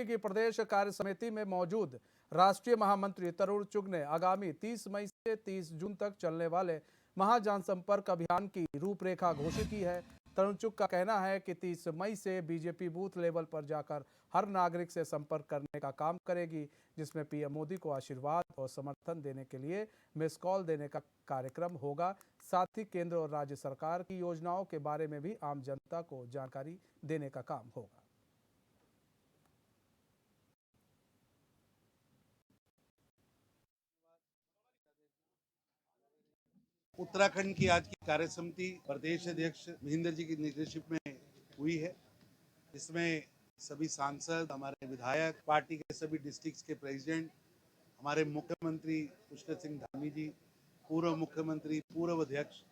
की प्रदेश कार्य समिति में मौजूद राष्ट्रीय महामंत्री तरुण चुग ने आगामी 30 मई से 30 जून तक चलने वाले महाजनसंपर्क अभियान की रूपरेखा घोषित की है। तरुण चुग का कहना है कि 30 मई से बीजेपी बूथ लेवल पर जाकर हर नागरिक से संपर्क करने का काम करेगी, जिसमें पीएम मोदी को आशीर्वाद और समर्थन देने के लिए मिस कॉल देने का कार्यक्रम होगा। साथ ही केंद्र और राज्य सरकार की योजनाओं के बारे में भी आम जनता को जानकारी देने का काम होगा। उत्तराखंड की आज की कार्य समिति प्रदेश अध्यक्ष महेंद्र जी की लीडरशिप में हुई है। इसमें सभी सांसद, हमारे विधायक, पार्टी के सभी डिस्ट्रिक्ट्स के प्रेसिडेंट, हमारे मुख्यमंत्री पुष्कर सिंह धामी जी, पूर्व मुख्यमंत्री, पूर्व अध्यक्ष,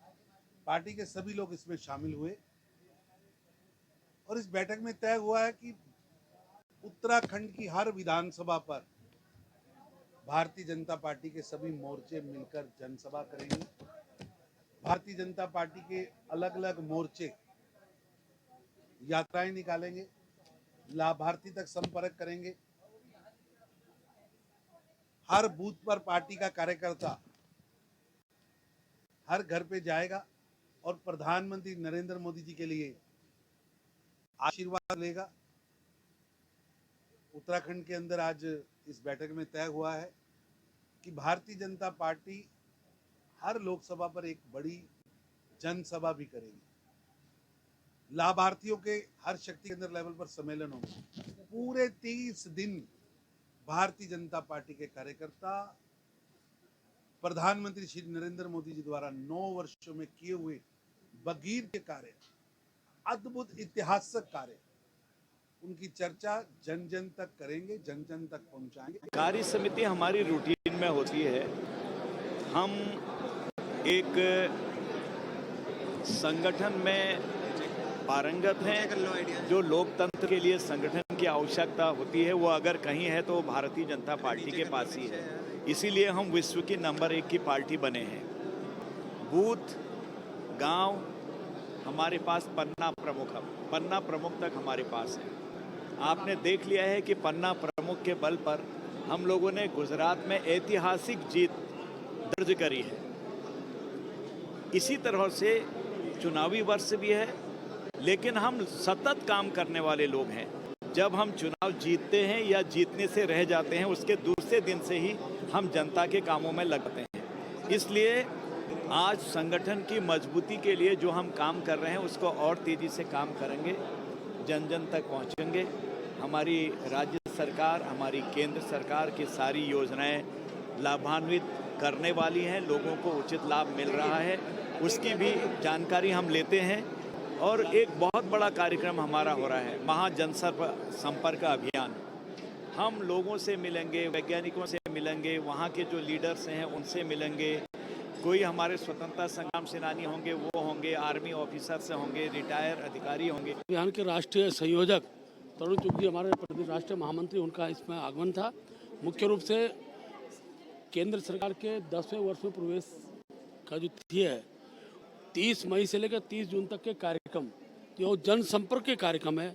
पार्टी के सभी लोग इसमें शामिल हुए और इस बैठक में तय हुआ है कि उत्तराखंड की हर विधानसभा पर भारतीय जनता पार्टी के सभी मोर्चे मिलकर जनसभा करेंगे। भारतीय जनता पार्टी के अलग अलग मोर्चे यात्राएं निकालेंगे, लाभार्थी तक संपर्क करेंगे। हर बूथ पर पार्टी का कार्यकर्ता हर घर पे जाएगा और प्रधानमंत्री नरेंद्र मोदी जी के लिए आशीर्वाद लेगा। उत्तराखंड के अंदर आज इस बैठक में तय हुआ है कि भारतीय जनता पार्टी हर लोकसभा पर एक बड़ी जनसभा भी करेगी। लाभार्थियों के हर शक्ति केंद्र लेवल पर सम्मेलन होंगे। पूरे 30 दिन भारतीय जनता पार्टी के कार्यकर्ता प्रधानमंत्री श्री नरेंद्र मोदी जी द्वारा 9 वर्षों में किए हुए भगीरथ कार्य, अद्भुत ऐतिहासिक कार्य, उनकी चर्चा जन जन तक करेंगे, जन जन तक पहुंचाएंगे। कार्य समिति हमारी रूटीन में होती है। हम एक संगठन में पारंगत हैं। जो लोकतंत्र के लिए संगठन की आवश्यकता होती है वो अगर कहीं है तो भारतीय जनता पार्टी के पास ही है। इसीलिए हम विश्व की नंबर 1 की पार्टी बने हैं। बूथ, गांव हमारे पास पन्ना प्रमुख तक हमारे पास है। आपने देख लिया है कि पन्ना प्रमुख के बल पर हम लोगों ने गुजरात में ऐतिहासिक जीत दर्ज करी है। इसी तरह से चुनावी वर्ष भी है, लेकिन हम सतत काम करने वाले लोग हैं। जब हम चुनाव जीतते हैं या जीतने से रह जाते हैं, उसके दूसरे दिन से ही हम जनता के कामों में लगते हैं। इसलिए आज संगठन की मजबूती के लिए जो हम काम कर रहे हैं उसको और तेज़ी से काम करेंगे, जन जन तक पहुंचेंगे। हमारी राज्य सरकार, हमारी केंद्र सरकार की सारी योजनाएं लाभान्वित करने वाली हैं, लोगों को उचित लाभ मिल रहा है, उसकी भी जानकारी हम लेते हैं। और एक बहुत बड़ा कार्यक्रम हमारा हो रहा है, महाजनसंपर्क अभियान। हम लोगों से मिलेंगे, वैज्ञानिकों से मिलेंगे, वहाँ के जो लीडर्स हैं उनसे मिलेंगे। कोई हमारे स्वतंत्रता संग्राम सेनानी होंगे, वो होंगे, आर्मी ऑफिसर से होंगे, रिटायर अधिकारी होंगे। अभियान के राष्ट्रीय संयोजक तरुण चुग जी हमारे प्रदेश राष्ट्रीय महामंत्री, उनका इसमें आगमन था। मुख्य रूप से केंद्र सरकार के 10वें वर्ष में प्रवेश का जो तिथि है 30 मई से लेकर 30 जून तक के कार्यक्रम, जो जनसंपर्क के कार्यक्रम है,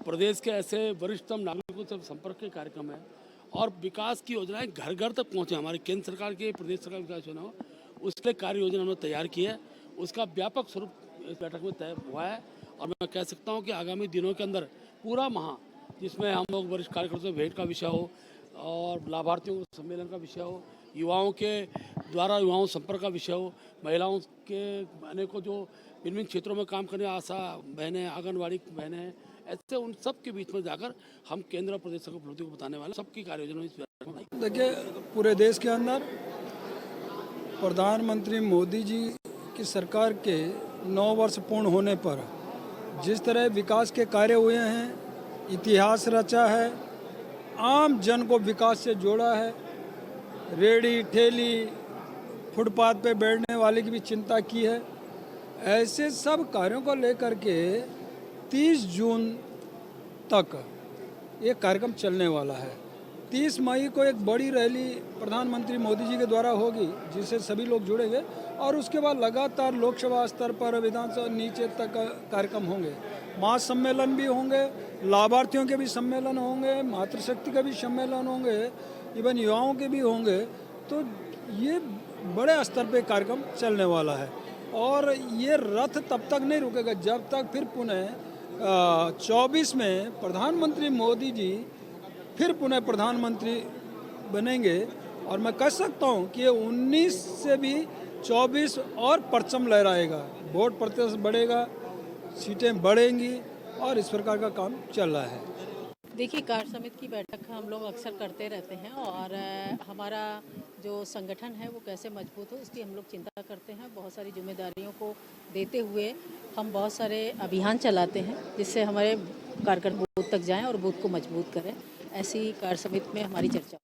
प्रदेश के ऐसे वरिष्ठतम नागरिकों से संपर्क के कार्यक्रम है और विकास की योजनाएं घर घर तक पहुंचे। हमारी केंद्र सरकार की, प्रदेश सरकार विकास योजना हो, उसके कार्य योजना उन्होंने तैयार की है। उसका व्यापक स्वरूप इस बैठक में तय हुआ है और मैं कह सकता हूं कि आगामी दिनों के अंदर पूरा माह, जिसमें हम लोग वरिष्ठ कार्यकर्ताओं से भेंट का विषय हो और लाभार्थियों के सम्मेलन का विषय हो, युवाओं के द्वारा युवाओं संपर्क का विषय हो, महिलाओं के अनेकों जो विभिन्न क्षेत्रों में काम करने आशा बहनें, आंगनबाड़ी बहनें, ऐसे उन सब के बीच में जाकर हम केंद्र और प्रदेश की उपलब्धि को बताने वाले सबकी कार्य योजना इस बैठक में। देखिए, पूरे देश के अंदर प्रधानमंत्री मोदी जी की सरकार के 9 वर्ष पूर्ण होने पर जिस तरह विकास के कार्य हुए हैं, इतिहास रचा है, आम जन को विकास से जोड़ा है, रेडी ठेली फुटपाथ पे बैठने वाले की भी चिंता की है। ऐसे सब कार्यों को लेकर के 30 जून तक ये कार्यक्रम चलने वाला है। 30 मई को एक बड़ी रैली प्रधानमंत्री मोदी जी के द्वारा होगी, जिससे सभी लोग जुड़ेंगे और उसके बाद लगातार लोकसभा स्तर पर, विधानसभा नीचे तक कार्यक्रम होंगे। महासम्मेलन भी होंगे, लाभार्थियों के भी सम्मेलन होंगे, मातृशक्ति के भी सम्मेलन होंगे, इवन युवाओं के भी होंगे। तो ये बड़े स्तर पे कार्यक्रम चलने वाला है और ये रथ तब तक नहीं रुकेगा जब तक फिर पुनः 24 में प्रधानमंत्री मोदी जी फिर पुनः प्रधानमंत्री बनेंगे। और मैं कह सकता हूँ कि ये 19 से भी 24 और परचम लहराएगा, वोट प्रतिशत बढ़ेगा, सीटें बढ़ेंगी और इस प्रकार का काम चल रहा है। देखिए, कार्य समिति की बैठक हम लोग अक्सर करते रहते हैं और हमारा जो संगठन है वो कैसे मजबूत हो इसकी हम लोग चिंता करते हैं। बहुत सारी जिम्मेदारियों को देते हुए हम बहुत सारे अभियान चलाते हैं जिससे हमारे कार्यकर्ता बूथ तक जाएं और बूथ को मजबूत करें। ऐसी कार्य समिति में हमारी चर्चा